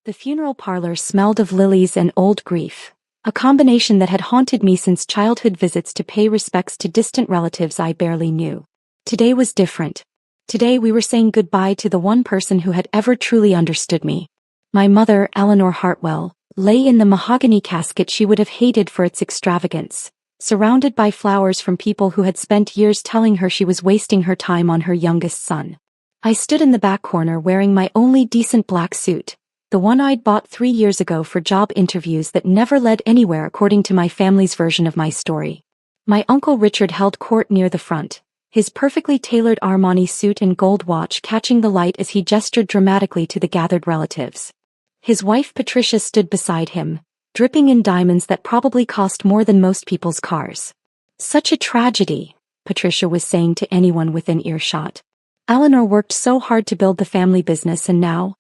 The funeral parlor smelled of lilies and old grief, a combination that had haunted me since childhood visits to pay respects to distant relatives I barely knew. Today was different. Today we were saying goodbye to the one person who had ever truly understood me. My mother, Eleanor Hartwell, lay in the mahogany casket she would have hated for its extravagance, surrounded by flowers from people who had spent years telling her she was wasting her time on her youngest son. I stood in the back corner wearing my only decent black suit, the one I'd bought 3 years ago for job interviews that never led anywhere according to my family's version of my story. My Uncle Richard held court near the front, his perfectly tailored Armani suit and gold watch catching the light as he gestured dramatically to the gathered relatives. His wife Patricia stood beside him, dripping in diamonds that probably cost more than most people's cars. "Such a tragedy," Patricia was saying to anyone within earshot. "Eleanor worked so hard to build the family business and now..."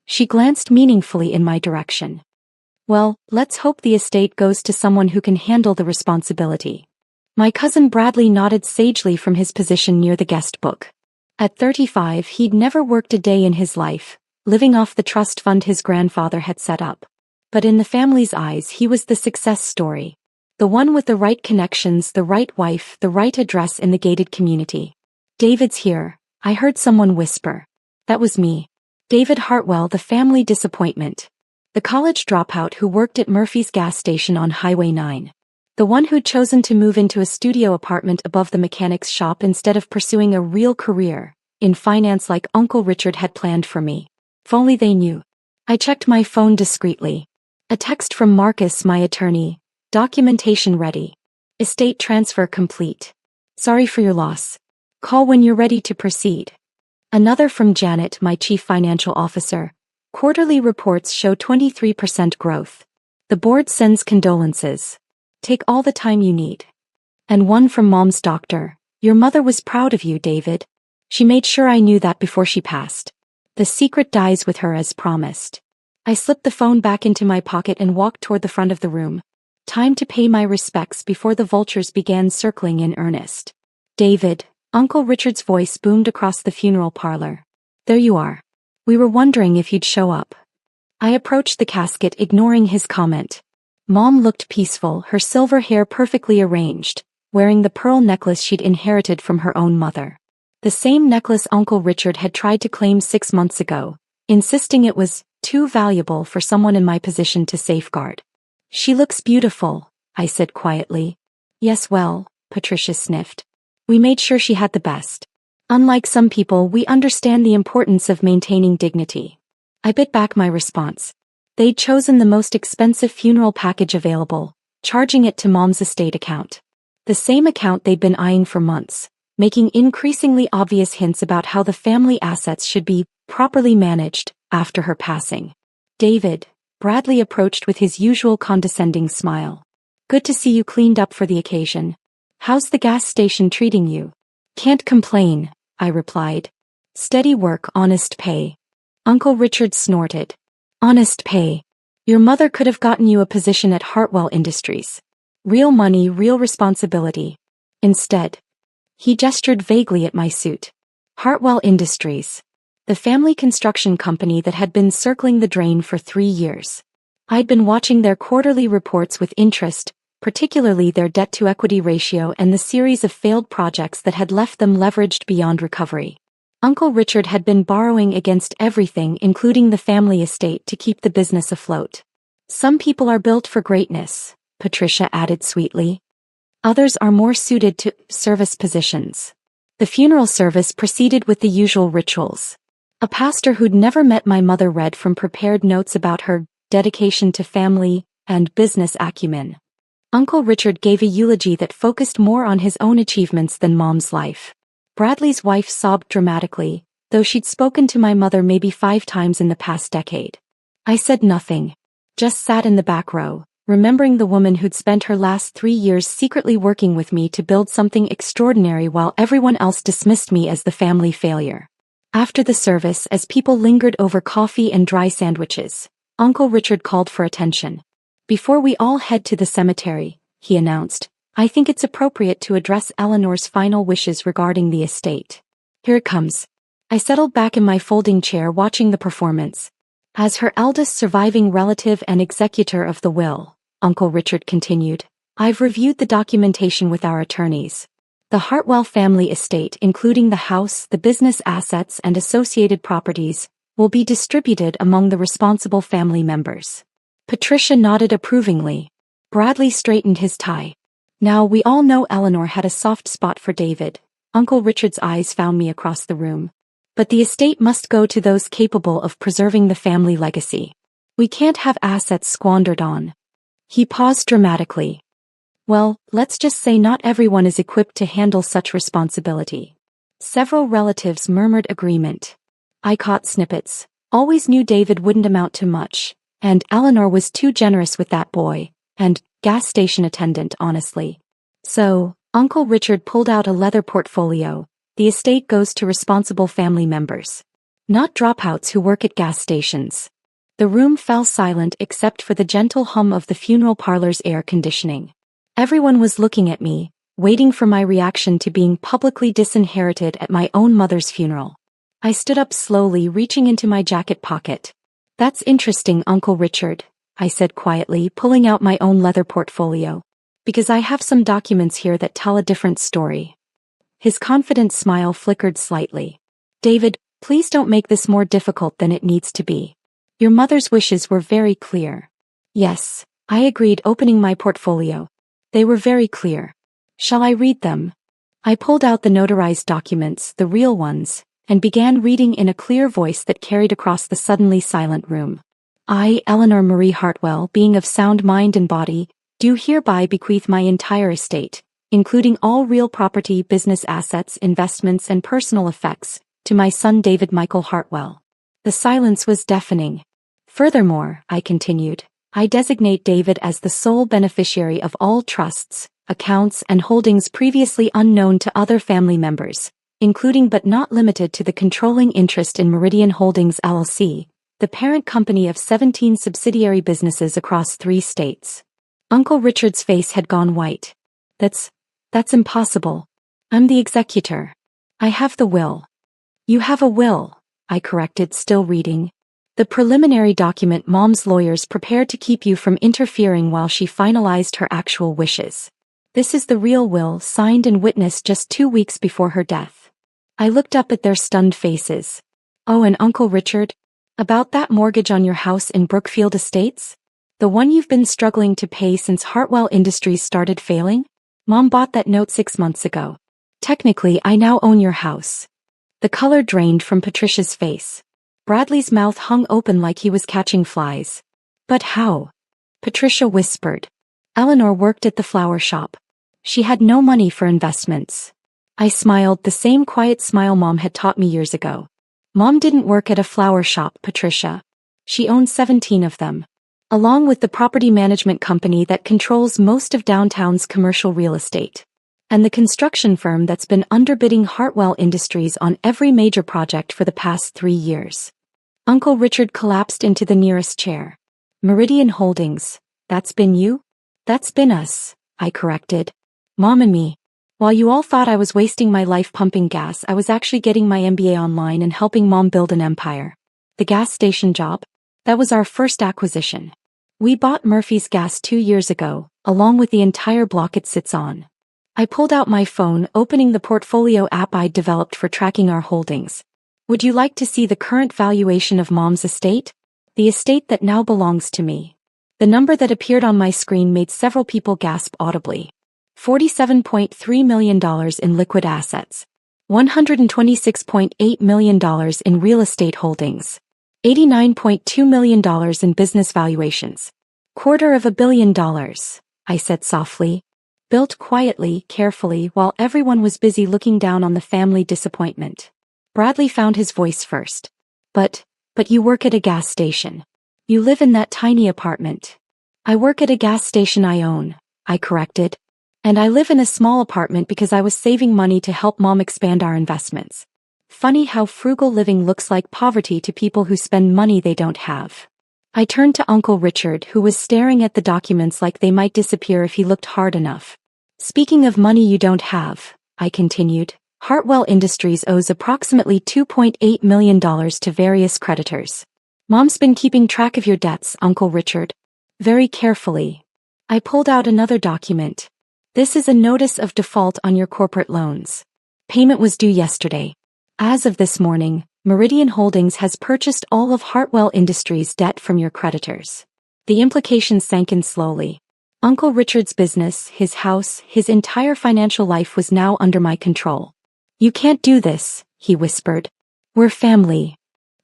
She glanced meaningfully in my direction. "Well, let's hope the estate goes to someone who can handle the responsibility." My cousin Bradley nodded sagely from his position near the guest book. At 35 he'd never worked a day in his life, living off the trust fund his grandfather had set up. But in the family's eyes he was the success story. The one with the right connections, the right wife, the right address in the gated community. "David's here," I heard someone whisper. That was me. David Hartwell, the family disappointment. The college dropout who worked at Murphy's gas station on Highway 9. The one who'd chosen to move into a studio apartment above the mechanic's shop instead of pursuing a real career in finance like Uncle Richard had planned for me. If only they knew. I checked my phone discreetly. A text from Marcus, my attorney. "Documentation ready. Estate transfer complete. Sorry for your loss. Call when you're ready to proceed." Another from Janet, my chief financial officer. "Quarterly reports show 23% growth. The board sends condolences. Take all the time you need." And one from Mom's doctor. "Your mother was proud of you, David. She made sure I knew that before she passed. The secret dies with her as promised." I slipped the phone back into my pocket and walked toward the front of the room. Time to pay my respects before the vultures began circling in earnest. "David," Uncle Richard's voice boomed across the funeral parlor. "There you are. We were wondering if you'd show up." I approached the casket, ignoring his comment. Mom looked peaceful, her silver hair perfectly arranged, wearing the pearl necklace she'd inherited from her own mother. The same necklace Uncle Richard had tried to claim 6 months ago, insisting it was too valuable for someone in my position to safeguard. "She looks beautiful," I said quietly. "Yes, well," Patricia sniffed. "We made sure she had the best. Unlike some people, we understand the importance of maintaining dignity." I bit back my response. They'd chosen the most expensive funeral package available, charging it to Mom's estate account. The same account they'd been eyeing for months, making increasingly obvious hints about how the family assets should be properly managed after her passing. "David," Bradley approached with his usual condescending smile. "Good to see you cleaned up for the occasion. How's the gas station treating you?" "Can't complain," I replied. "Steady work, honest pay." Uncle Richard snorted. "Honest pay? Your mother could have gotten you a position at Hartwell Industries. Real money, real responsibility. Instead..." He gestured vaguely at my suit. Hartwell Industries. The family construction company that had been circling the drain for 3 years. I'd been watching their quarterly reports with interest, particularly their debt-to-equity ratio and the series of failed projects that had left them leveraged beyond recovery. Uncle Richard had been borrowing against everything, including the family estate, to keep the business afloat. "Some people are built for greatness," Patricia added sweetly. "Others are more suited to service positions." The funeral service proceeded with the usual rituals. A pastor who'd never met my mother read from prepared notes about her dedication to family and business acumen. Uncle Richard gave a eulogy that focused more on his own achievements than Mom's life. Bradley's wife sobbed dramatically, though she'd spoken to my mother maybe 5 times in the past decade. I said nothing. Just sat in the back row, remembering the woman who'd spent her last 3 years secretly working with me to build something extraordinary while everyone else dismissed me as the family failure. After the service, as people lingered over coffee and dry sandwiches, Uncle Richard called for attention. "Before we all head to the cemetery," he announced, "I think it's appropriate to address Eleanor's final wishes regarding the estate. Here it comes." I settled back in my folding chair watching the performance. As her eldest surviving relative and executor of the will, Uncle Richard continued, I've reviewed the documentation with our attorneys. The Hartwell family estate, including the house, the business assets, and associated properties, will be distributed among the responsible family members. Patricia nodded approvingly. Bradley straightened his tie. Now we all know Eleanor had a soft spot for David. Uncle Richard's eyes found me across the room. But the estate must go to those capable of preserving the family legacy. We can't have assets squandered on. He paused dramatically. Well, let's just say not everyone is equipped to handle such responsibility. Several relatives murmured agreement. I caught snippets. Always knew David wouldn't amount to much, and Eleanor was too generous with that boy, and gas station attendant, honestly. So, Uncle Richard pulled out a leather portfolio. The estate goes to responsible family members. Not dropouts who work at gas stations. The room fell silent except for the gentle hum of the funeral parlor's air conditioning. Everyone was looking at me, waiting for my reaction to being publicly disinherited at my own mother's funeral. I stood up slowly, reaching into my jacket pocket. That's interesting, Uncle Richard, I said quietly, pulling out my own leather portfolio. Because I have some documents here that tell a different story. His confident smile flickered slightly. David, please don't make this more difficult than it needs to be. Your mother's wishes were very clear. Yes, I agreed, opening my portfolio. They were very clear. Shall I read them? I pulled out the notarized documents, the real ones, and began reading in a clear voice that carried across the suddenly silent room. I, Eleanor Marie Hartwell, being of sound mind and body, do hereby bequeath my entire estate, including all real property, business assets, investments, and personal effects, to my son David Michael Hartwell. The silence was deafening. Furthermore, I continued, I designate David as the sole beneficiary of all trusts, accounts, and holdings previously unknown to other family members, including but not limited to the controlling interest in Meridian Holdings LLC, the parent company of 17 subsidiary businesses across 3 states. Uncle Richard's face had gone white. That's impossible. I'm the executor. I have the will. You have a will, I corrected, still reading. The preliminary document Mom's lawyers prepared to keep you from interfering while she finalized her actual wishes. This is the real will, signed and witnessed just 2 weeks before her death. I looked up at their stunned faces. Oh, and Uncle Richard? About that mortgage on your house in Brookfield Estates? The one you've been struggling to pay since Hartwell Industries started failing? Mom bought that note 6 months ago. Technically, I now own your house. The color drained from Patricia's face. Bradley's mouth hung open like he was catching flies. But how? Patricia whispered. Eleanor worked at the flower shop. She had no money for investments. I smiled, the same quiet smile Mom had taught me years ago. Mom didn't work at a flower shop, Patricia. She owned 17 of them, along with the property management company that controls most of downtown's commercial real estate, and the construction firm that's been underbidding Hartwell Industries on every major project for the past 3 years. Uncle Richard collapsed into the nearest chair. Meridian Holdings, that's been you? That's been us, I corrected. Mom and me. While you all thought I was wasting my life pumping gas, I was actually getting my MBA online and helping Mom build an empire. The gas station job? That was our first acquisition. We bought Murphy's Gas 2 years ago, along with the entire block it sits on. I pulled out my phone, opening the portfolio app I'd developed for tracking our holdings. Would you like to see the current valuation of Mom's estate? The estate that now belongs to me. The number that appeared on my screen made several people gasp audibly. $47.3 million in liquid assets. $126.8 million in real estate holdings. $89.2 million in business valuations. $250 million, I said softly. Built quietly, carefully, while everyone was busy looking down on the family disappointment. Bradley found his voice first. But you work at a gas station. You live in that tiny apartment. I work at a gas station I own, I corrected. And I live in a small apartment because I was saving money to help Mom expand our investments. Funny how frugal living looks like poverty to people who spend money they don't have. I turned to Uncle Richard, who was staring at the documents like they might disappear if he looked hard enough. Speaking of money you don't have, I continued, Hartwell Industries owes approximately $2.8 million to various creditors. Mom's been keeping track of your debts, Uncle Richard. Very carefully. I pulled out another document. This is a notice of default on your corporate loans. Payment was due yesterday. As of this morning, Meridian Holdings has purchased all of Hartwell Industries' debt from your creditors. The implications sank in slowly. Uncle Richard's business, his house, his entire financial life was now under my control. You can't do this, he whispered. We're family.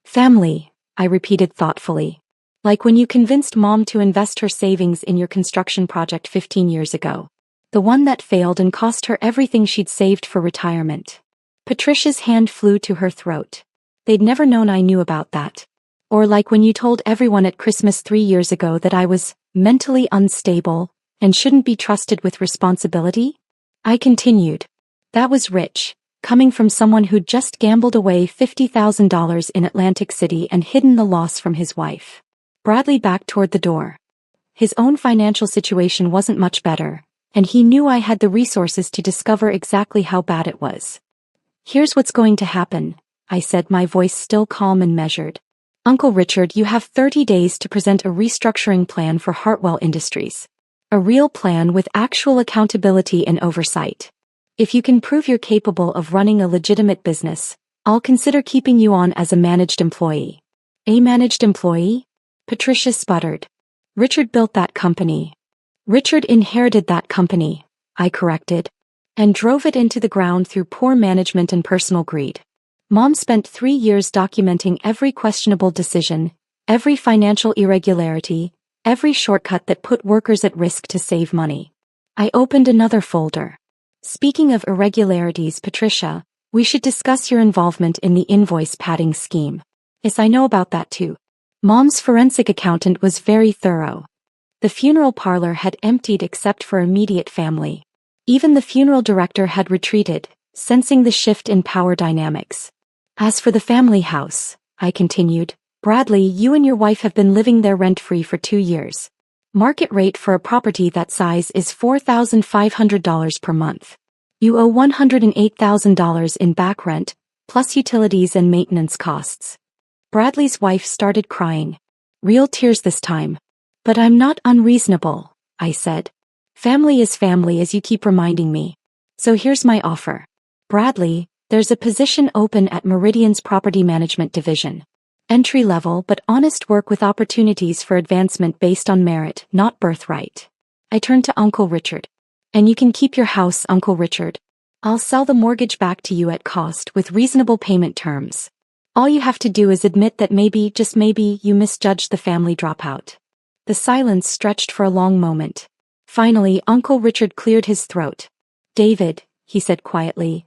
Family, I repeated thoughtfully. Like when you convinced Mom to invest her savings in your construction project 15 years ago. The one that failed and cost her everything she'd saved for retirement. Patricia's hand flew to her throat. They'd never known I knew about that. Or like when you told everyone at Christmas 3 years ago that I was mentally unstable and shouldn't be trusted with responsibility? I continued. That was rich, coming from someone who'd just gambled away $50,000 in Atlantic City and hidden the loss from his wife. Bradley backed toward the door. His own financial situation wasn't much better, and he knew I had the resources to discover exactly how bad it was. Here's what's going to happen, I said, my voice still calm and measured. Uncle Richard, you have 30 days to present a restructuring plan for Hartwell Industries. A real plan with actual accountability and oversight. If you can prove you're capable of running a legitimate business, I'll consider keeping you on as a managed employee. A managed employee? Patricia sputtered. Richard built that company. Richard inherited that company, I corrected, and drove it into the ground through poor management and personal greed. Mom spent 3 years documenting every questionable decision, every financial irregularity, every shortcut that put workers at risk to save money. I opened another folder. Speaking of irregularities, Patricia, we should discuss your involvement in the invoice padding scheme. Yes, I know about that too. Mom's forensic accountant was very thorough. The funeral parlor had emptied except for immediate family. Even the funeral director had retreated, sensing the shift in power dynamics. As for the family house, I continued, Bradley, you and your wife have been living there rent-free for 2 years. Market rate for a property that size is $4,500 per month. You owe $108,000 in back rent, plus utilities and maintenance costs. Bradley's wife started crying. Real tears this time. But I'm not unreasonable, I said. Family is family, as you keep reminding me. So here's my offer. Bradley, there's a position open at Meridian's property management division. Entry-level but honest work with opportunities for advancement based on merit, not birthright. I turned to Uncle Richard. And you can keep your house, Uncle Richard. I'll sell the mortgage back to you at cost with reasonable payment terms. All you have to do is admit that maybe, just maybe, you misjudged the family dropout. The silence stretched for a long moment. Finally, Uncle Richard cleared his throat. David, he said quietly,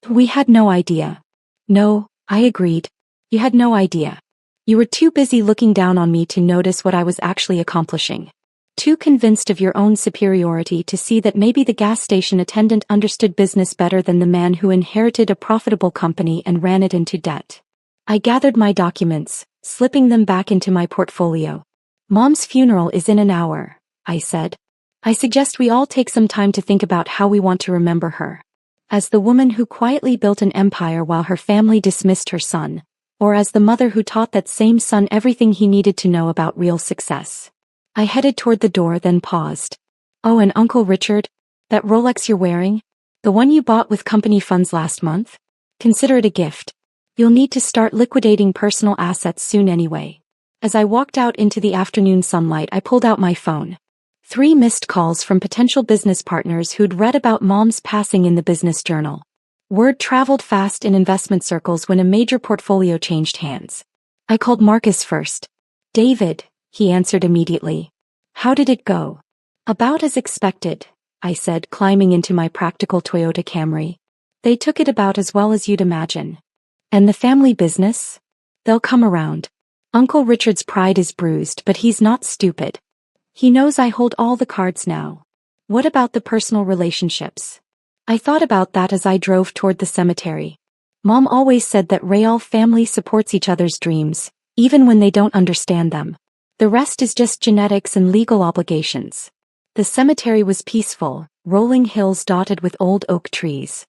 we had no idea. No, I agreed. You had no idea. You were too busy looking down on me to notice what I was actually accomplishing. Too convinced of your own superiority to see that maybe the gas station attendant understood business better than the man who inherited a profitable company and ran it into debt. I gathered my documents, slipping them back into my portfolio. Mom's funeral is in an hour, I said. I suggest we all take some time to think about how we want to remember her. As the woman who quietly built an empire while her family dismissed her son, or as the mother who taught that same son everything he needed to know about real success. I headed toward the door, then paused. Oh, and Uncle Richard, that Rolex you're wearing? The one you bought with company funds last month? Consider it a gift. You'll need to start liquidating personal assets soon anyway. As I walked out into the afternoon sunlight, I pulled out my phone. 3 missed calls from potential business partners who'd read about Mom's passing in the business journal. Word traveled fast in investment circles when a major portfolio changed hands. I called Marcus first. David, he answered immediately. How did it go? About as expected, I said, climbing into my practical Toyota Camry. They took it about as well as you'd imagine. And the family business? They'll come around. Uncle Richard's pride is bruised, but he's not stupid. He knows I hold all the cards now. What about the personal relationships? I thought about that as I drove toward the cemetery. Mom always said that Real family supports each other's dreams, even when they don't understand them. The rest is just genetics and legal obligations. The cemetery was peaceful, rolling hills dotted with old oak trees.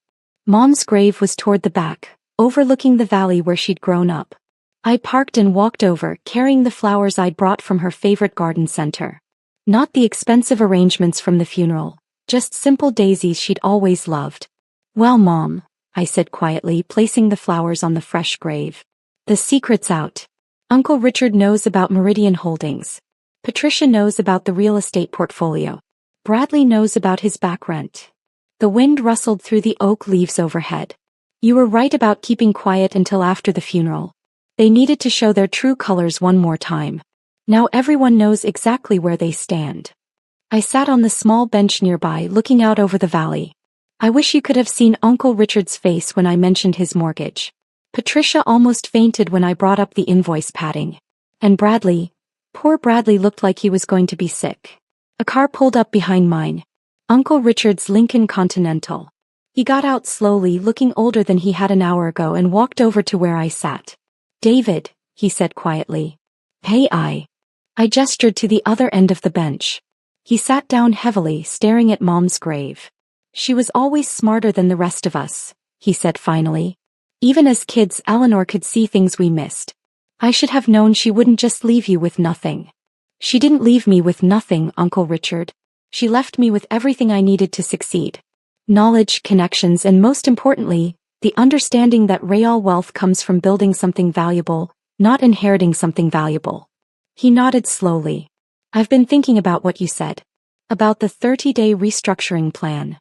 Mom's grave was toward the back, overlooking the valley where she'd grown up. I parked and walked over, carrying the flowers I'd brought from her favorite garden center. Not the expensive arrangements from the funeral, just simple daisies she'd always loved. "Well, Mom," I said quietly, placing the flowers on the fresh grave. "The secret's out. Uncle Richard knows about Meridian Holdings. Patricia knows about the real estate portfolio. Bradley knows about his back rent." The wind rustled through the oak leaves overhead. "You were right about keeping quiet until after the funeral. They needed to show their true colors one more time. Now everyone knows exactly where they stand." I sat on the small bench nearby, looking out over the valley. I wish you could have seen Uncle Richard's face when I mentioned his mortgage. Patricia almost fainted when I brought up the invoice padding. And Bradley, poor Bradley, looked like he was going to be sick. A car pulled up behind mine. Uncle Richard's Lincoln Continental. He got out slowly, looking older than he had an hour ago, and walked over to where I sat. "David," he said quietly. "Hey, I gestured to the other end of the bench. He sat down heavily, staring at Mom's grave. "She was always smarter than the rest of us," he said finally. "Even as kids, Eleanor could see things we missed. I should have known she wouldn't just leave you with nothing." "She didn't leave me with nothing, Uncle Richard. She left me with everything I needed to succeed. Knowledge, connections, and most importantly, the understanding that real wealth comes from building something valuable, not inheriting something valuable." He nodded slowly. "I've been thinking about what you said. About the 30-day restructuring plan.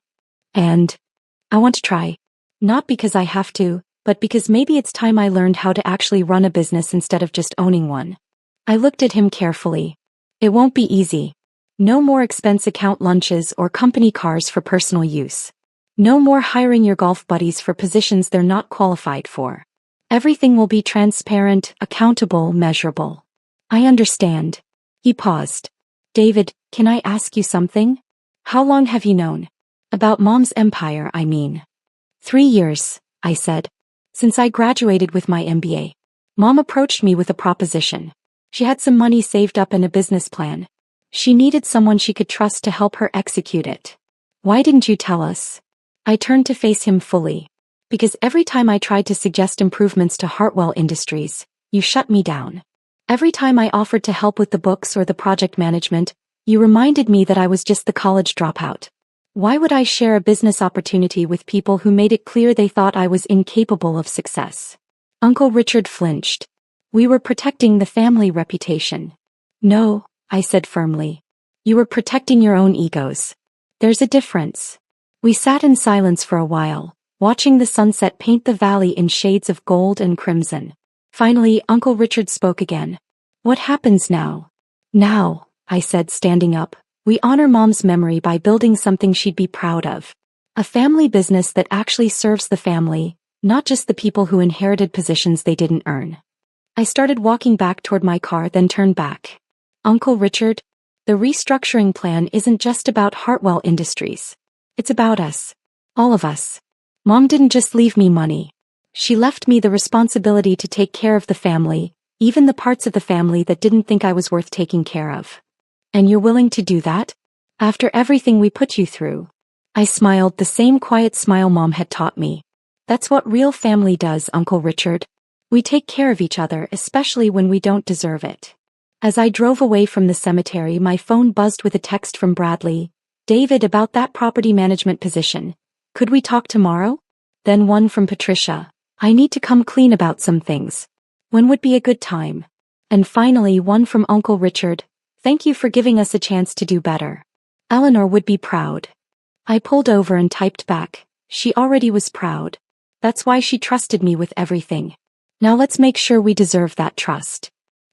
And I want to try. Not because I have to, but because maybe it's time I learned how to actually run a business instead of just owning one." I looked at him carefully. "It won't be easy. No more expense account lunches or company cars for personal use. No more hiring your golf buddies for positions they're not qualified for. Everything will be transparent, accountable, measurable." "I understand." He paused. "David, can I ask you something? How long have you known? About Mom's empire, I mean." 3 years, I said. "Since I graduated with my MBA. Mom approached me with a proposition. She had some money saved up and a business plan. She needed someone she could trust to help her execute it. Why didn't you tell us?" I turned to face him fully. "Because every time I tried to suggest improvements to Hartwell Industries, you shut me down. Every time I offered to help with the books or the project management, you reminded me that I was just the college dropout. Why would I share a business opportunity with people who made it clear they thought I was incapable of success?" Uncle Richard flinched. "We were protecting the family reputation." "No," I said firmly. "You were protecting your own egos. There's a difference." We sat in silence for a while, watching the sunset paint the valley in shades of gold and crimson. Finally, Uncle Richard spoke again. "What happens now?" "Now," I said, standing up, "we honor Mom's memory by building something she'd be proud of. A family business that actually serves the family, not just the people who inherited positions they didn't earn." I started walking back toward my car, then turned back. "Uncle Richard, the restructuring plan isn't just about Hartwell Industries. It's about us. All of us. Mom didn't just leave me money. She left me the responsibility to take care of the family, even the parts of the family that didn't think I was worth taking care of. And you're willing to do that? After everything we put you through?" I smiled, the same quiet smile Mom had taught me. "That's what real family does, Uncle Richard. We take care of each other, especially when we don't deserve it." As I drove away from the cemetery, my phone buzzed with a text from Bradley. "David, about that property management position. Could we talk tomorrow?" Then one from Patricia. "I need to come clean about some things. When would be a good time?" And finally one from Uncle Richard. "Thank you for giving us a chance to do better. Eleanor would be proud." I pulled over and typed back. She already was proud. That's why she trusted me with everything. Now let's make sure we deserve that trust.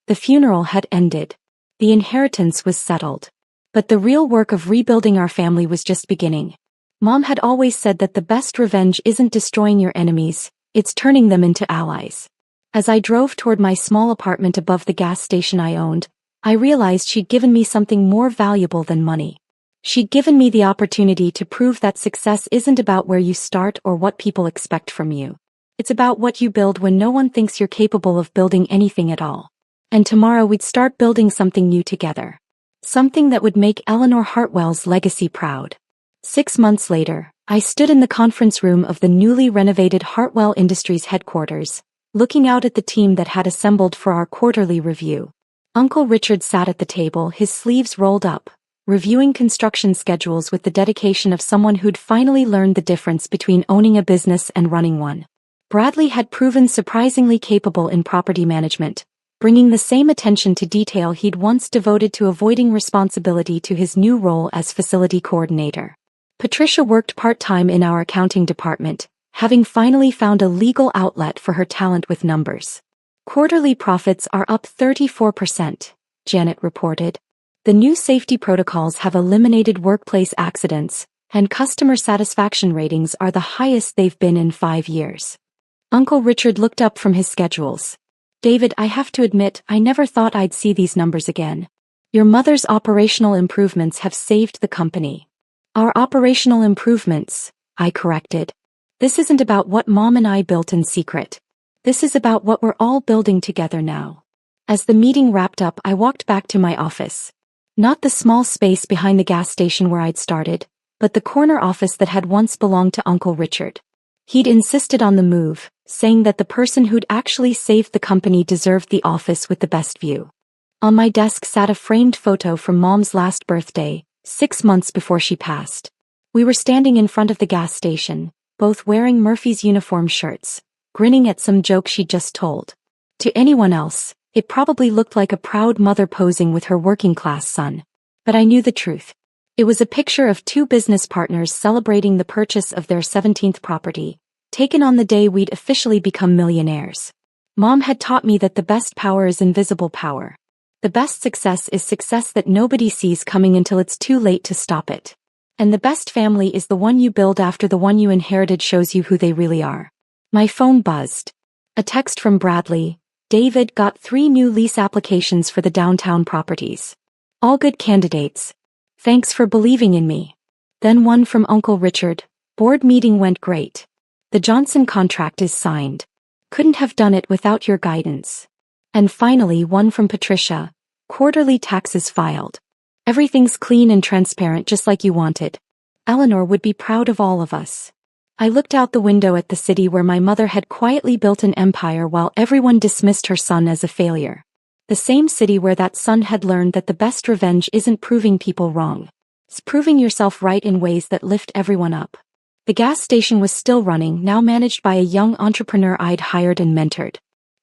The funeral had ended. The inheritance was settled. But the real work of rebuilding our family was just beginning. Mom had always said that the best revenge isn't destroying your enemies, it's turning them into allies. As I drove toward my small apartment above the gas station I owned, I realized she'd given me something more valuable than money. She'd given me the opportunity to prove that success isn't about where you start or what people expect from you. It's about what you build when no one thinks you're capable of building anything at all. And tomorrow we'd start building something new together. Something that would make Eleanor Hartwell's legacy proud. 6 months later, I stood in the conference room of the newly renovated Hartwell Industries headquarters, looking out at the team that had assembled for our quarterly review. Uncle Richard sat at the table, his sleeves rolled up, reviewing construction schedules with the dedication of someone who'd finally learned the difference between owning a business and running one. Bradley had proven surprisingly capable in property management, bringing the same attention to detail he'd once devoted to avoiding responsibility to his new role as facility coordinator. Patricia worked part-time in our accounting department, having finally found a legal outlet for her talent with numbers. Quarterly profits are up 34%, Janet reported. The new safety protocols have eliminated workplace accidents, and customer satisfaction ratings are the highest they've been in 5 years. Uncle Richard looked up from his schedules. David, I have to admit, I never thought I'd see these numbers again. Your mother's operational improvements have saved the company. Our operational improvements, I corrected. This isn't about what Mom and I built in secret. This is about what we're all building together now. As the meeting wrapped up, I walked back to my office. Not the small space behind the gas station where I'd started, but the corner office that had once belonged to Uncle Richard. He'd insisted on the move, saying that the person who'd actually saved the company deserved the office with the best view. On my desk sat a framed photo from Mom's last birthday, 6 months before she passed. We were standing in front of the gas station, both wearing Murphy's uniform shirts, grinning at some joke she'd just told. To anyone else, it probably looked like a proud mother posing with her working-class son. But I knew the truth. It was a picture of 2 business partners celebrating the purchase of their 17th property, taken on the day we'd officially become millionaires. Mom had taught me that the best power is invisible power. The best success is success that nobody sees coming until it's too late to stop it. And the best family is the one you build after the one you inherited shows you who they really are. My phone buzzed. A text from Bradley. David, got 3 new lease applications for the downtown properties. All good candidates. Thanks for believing in me. Then one from Uncle Richard. Board meeting went great. The Johnson contract is signed. Couldn't have done it without your guidance. And finally one from Patricia. Quarterly taxes filed. Everything's clean and transparent just like you wanted. Eleanor would be proud of all of us. I looked out the window at the city where my mother had quietly built an empire while everyone dismissed her son as a failure. The same city where that son had learned that the best revenge isn't proving people wrong. It's proving yourself right in ways that lift everyone up. The gas station was still running, now managed by a young entrepreneur I'd hired and mentored.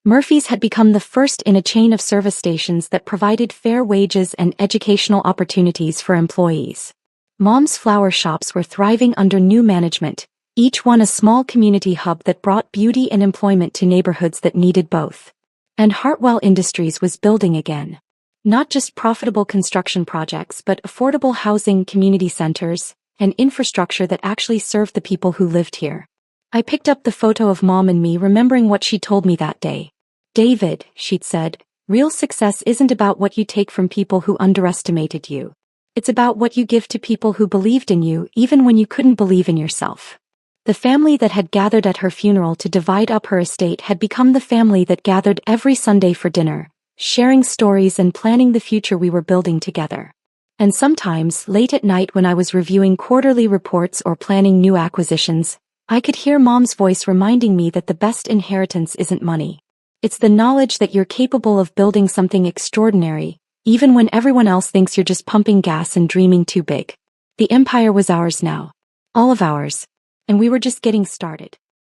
Murphy's had become the first in a chain of service stations that provided fair wages and educational opportunities for employees. Mom's flower shops were thriving under new management, each one a small community hub that brought beauty and employment to neighborhoods that needed both. And Hartwell Industries was building again. Not just profitable construction projects but affordable housing, community centers, and infrastructure that actually served the people who lived here. I picked up the photo of Mom and me, remembering what she told me that day. David, she'd said, real success isn't about what you take from people who underestimated you. It's about what you give to people who believed in you even when you couldn't believe in yourself. The family that had gathered at her funeral to divide up her estate had become the family that gathered every Sunday for dinner, sharing stories and planning the future we were building together. And sometimes, late at night when I was reviewing quarterly reports or planning new acquisitions, I could hear Mom's voice reminding me that the best inheritance isn't money. It's the knowledge that you're capable of building something extraordinary, even when everyone else thinks you're just pumping gas and dreaming too big. The empire was ours now. All of ours. And we were just getting started.